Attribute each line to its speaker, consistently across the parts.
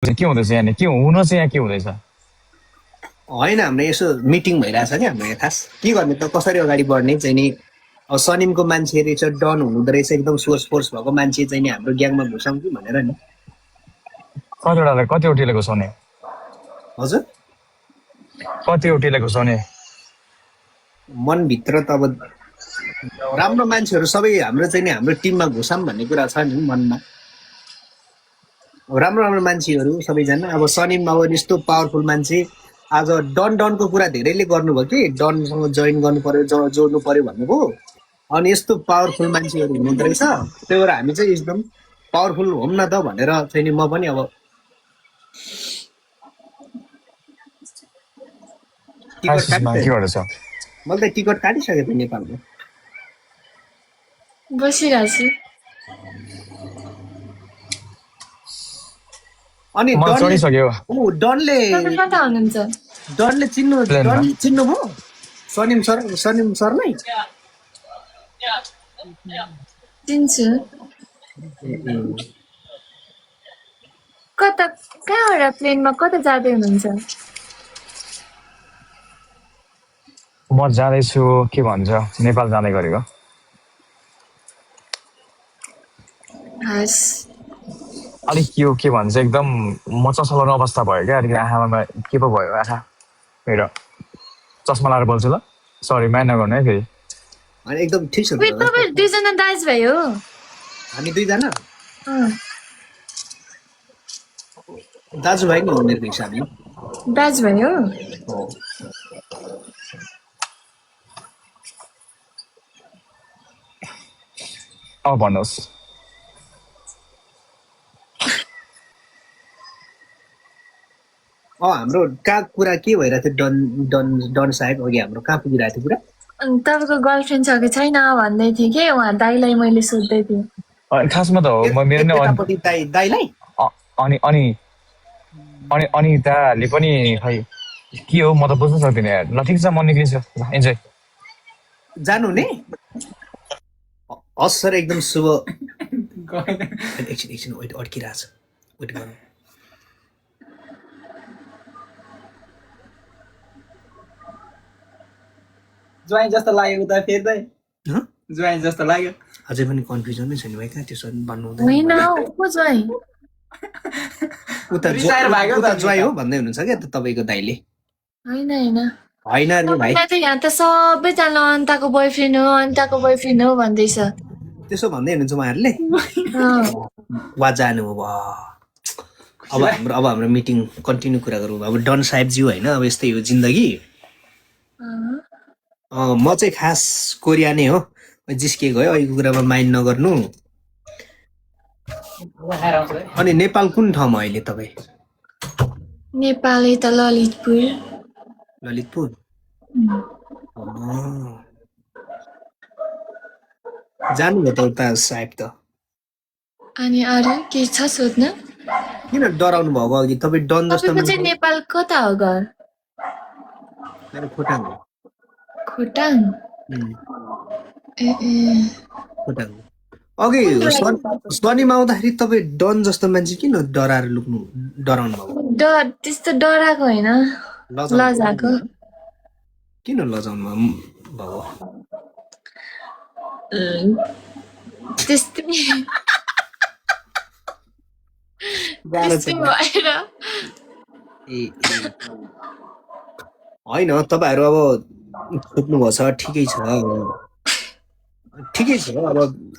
Speaker 1: के हुँदैछ यहाँ के हुन चाहिँ यहाँ के हुँदैछ
Speaker 2: होइन हाम्रो यसो मिटिङ भइरहेछ क्या हाम्रो यहाँ खास के गर्ने त कसरी अगाडि बढ्ने चाहिँ नि अब सनिमको मान्छे रहेछ डन हुनुहुँदो रहेछ एकदम सोर्स फोर्स भएको मान्छे चाहिँ नि हाम्रो ग्याङमा घुसाउँ कि भनेर नि
Speaker 1: कति उठेले घुसाउने
Speaker 2: हजुर
Speaker 1: कति उठेले घुसाउने
Speaker 2: मनभित्र त अब राम्रो मान्छेहरू सबै हाम्रो चाहिँ नि हाम्रो टिममा घुसाम भन्ने कुरा छ नि मनमा राम्रो राम्रो मान्छेहरू सबैजना अब सनिम अब यस्तो पावरफुल मान्छे आज डनको कुरा धेरैले गर्नुभयो कि डनसँग जोइन गर्नु पर्यो जोड्नु पर्यो भन्नुभयो अनि यस्तो पावरफुल मान्छेहरू हुनुहुँदो रहेछ त्यही भएर हामी चाहिँ एकदम पावरफुल हौँ न त भनेर चाहिँ नि म पनि अब मैले त टिकट काटिसकेँ त नेपालको
Speaker 3: बसिरहेछु
Speaker 2: अनि डनले चिन्नुभयो सनिम सर नै
Speaker 3: चिन्छु कता कहाँबाट प्लेनमा कता जाँदै हुनुहुन्छ
Speaker 1: म जाँदैछु के भन्छ नेपाल जाँदै गरेको अलिक के भन्छ एकदम मचसलाउने अवस्था भयो क्या अलिकति आँखामा के पो भयो आँखा मेरो चस्मा लाएर बोल्छु ल सरी माया नगर्नु है फेरि
Speaker 2: एकदम ठिक छ
Speaker 3: तपाईँ दुईजना दाजुभाइ हो
Speaker 2: हामी दुईजना दाजुभाइ नै हो मेरो हिसाबले
Speaker 3: दाजुभाइ हो
Speaker 1: अब भन्नुहोस्
Speaker 2: हाम्रो कहाँ कुरा के भइरहेको थियो डन साहेब अघि हाम्रो कहाँ पुगिरहेको थियो कुरा
Speaker 3: तपाईँको गर्लफ्रेन्ड छ कि छैन भन्दै थिएँ कि उहाँ दाइलाई मैले सोध्दै थिएँ
Speaker 1: खासमा त हो मेरो
Speaker 2: नै दाइलाई
Speaker 1: अनि अनि अनि अनिताले पनि खै के हो म त बुझ्न सक्दिनँ ल ठिक छ म निक्लिन्छु इन्जोय
Speaker 2: जानु नि हस् सर एकदम शुभ एकछिन वेट अड्किरहेछ वेट गर्नु
Speaker 4: ज्वाइन जस्तो लाग्यो त फेर्दै ज्वाइन जस्तो लाग्यो
Speaker 2: अझै पनि कन्फ्युजन नै छ नि भाइ कहाँ त्यो सर भन्नु
Speaker 3: होइन को ज्वाइन
Speaker 2: उता ज्वाइ हो भन्दै हुनुहुन्छ क्या तपाईँको दाइले
Speaker 3: होइन होइन
Speaker 2: होइन नि भाइ
Speaker 3: यहाँ त सबैजना अन्ताको बोयफ्रेन्ड हो भन्दैछ
Speaker 2: त्यसो भन्दै हुनुहुन्छ उहाँहरूले वा जानु अब हाम्रो मिटिङ कन्टिन्यू कुरा गरौँ अब डन साहेबज्यू होइन अब यस्तै हो जिन्दगी म चाहिँ खास कोरिया नै हो जिस्के गयो अहिलेको कुरामा माइन्ड नगर्नु अनि नेपाल कुन ठाउँमा अहिले तपाईँ
Speaker 3: नेपाल त ललितपुर
Speaker 2: जानुभयो त उता साहेब त
Speaker 3: अनि अरू के छ सोध्न
Speaker 2: किन डराउनु भएको अघि तपाईँ डन जस्तो
Speaker 3: चाहिँ नेपाल कता हो घर
Speaker 2: मेरो खोटाङ हो
Speaker 3: खोटाङ
Speaker 2: खोटाङ अघि शनिमा आउँदाखेरि तपाईँ डन जस्तो मान्छे किन डराएर डराउनु भएको
Speaker 3: त्यस्तो डराएको होइन लजाएको
Speaker 2: किन लजाउनु भएको
Speaker 3: त्यस्तै भएर
Speaker 2: होइन तपाईँहरू अब सोध्नुभएको छ ठिकै छ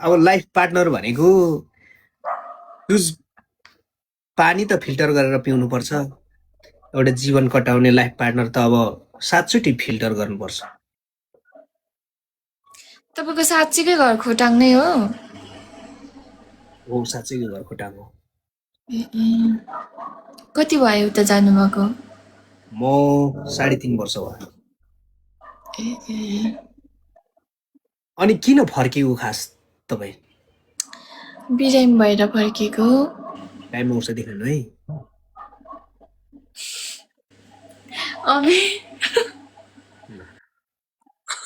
Speaker 2: अब लाइफ पार्टनर भनेको पानी त फिल्टर गरेर पिउनु पर्छ एउटा जीवन कटाउने लाइफ पार्टनर त अब 7 चोटि फिल्टर गर्नुपर्छ
Speaker 3: तपाईँको साँच्चीकै घर खोटाङ नै हो
Speaker 2: साँच्चीकै घर खोटाङ हो
Speaker 3: कति भयो उता जानुभएको
Speaker 2: म 3.5 वर्ष भयो अनि किन फर्किएको खास तपाईँ
Speaker 3: बिरामी भएर फर्किएको
Speaker 2: टाइम आउँछ देख्नु है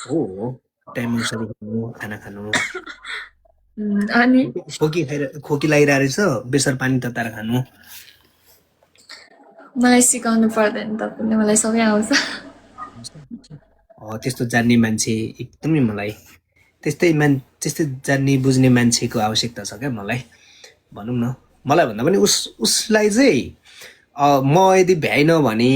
Speaker 2: हो टाइम आउँछ देख्नु खाना खानु
Speaker 3: अनि
Speaker 2: खोकी लागिरहेको रहेछ बेसर पानी तताएर खानु
Speaker 3: मलाई सिकाउनु पर्दैन तपाईँले मलाई सबै आउँछ
Speaker 2: त्यस्तो जान्ने मान्छे एकदमै मलाई त्यस्तै जान्ने बुझ्ने मान्छेको आवश्यकता छ क्या मलाई भनौँ न मलाई भन्दा पनि उसलाई चाहिँ म यदि भ्याइन भने